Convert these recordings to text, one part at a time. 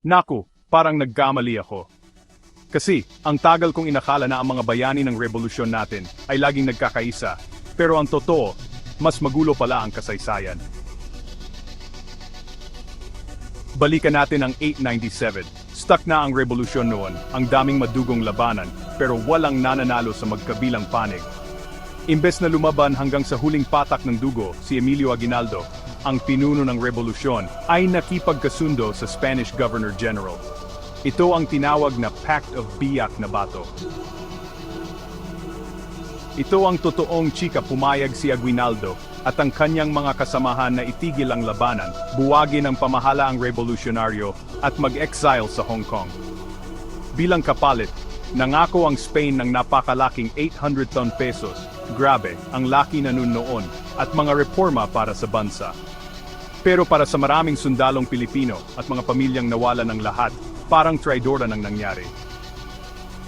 Naku, parang nagkamali ako. Kasi, ang tagal kong inakala na ang mga bayani ng revolusyon natin ay laging nagkakaisa, pero ang totoo, mas magulo pala ang kasaysayan. Balikan natin ang 897. Stuck na ang revolusyon noon, ang daming madugong labanan, pero walang nananalo sa magkabilang panig. Imbes na lumaban hanggang sa huling patak ng dugo, si Emilio Aguinaldo, ang pinuno ng revolusyon, ay nakipagkasundo sa Spanish Governor General. Ito ang tinawag na Pact of Biak na Bato. Ito ang totoong chika, pumayag si Aguinaldo at ang kanyang mga kasamahan na itigil ang labanan, buwagin ang pamahalaang revolusyonaryo at mag-exile sa Hong Kong. Bilang kapalit, nangako ang Spain ng napakalaking 800 ton pesos, grabe, ang laki na noon, at mga reforma para sa bansa. Pero para sa maraming sundalong Pilipino at mga pamilyang nawala ng lahat, parang traidora nang nangyari.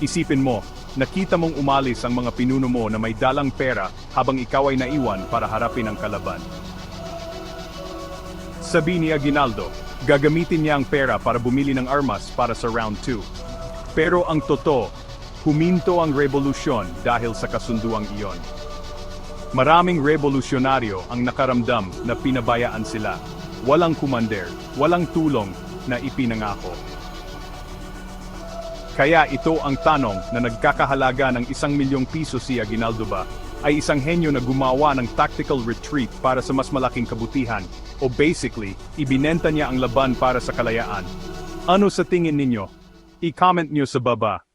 Isipin mo, nakita mong umalis ang mga pinuno mo na may dalang pera habang ikaw ay naiwan para harapin ang kalaban. Sabi ni Aguinaldo, gagamitin niya ang pera para bumili ng armas para sa round 2. Pero ang totoo, huminto ang revolusyon dahil sa kasunduang iyon. Maraming revolusyonaryo ang nakaramdam na pinabayaan sila. Walang kumander, walang tulong na ipinangako. Kaya ito ang tanong na nagkakahalaga ng 1,000,000 piso. Si Aguinaldo ba ay isang henyo na gumawa ng tactical retreat para sa mas malaking kabutihan, o basically, ibinenta niya ang laban para sa kalayaan? Ano sa tingin ninyo? I-comment nyo sa baba.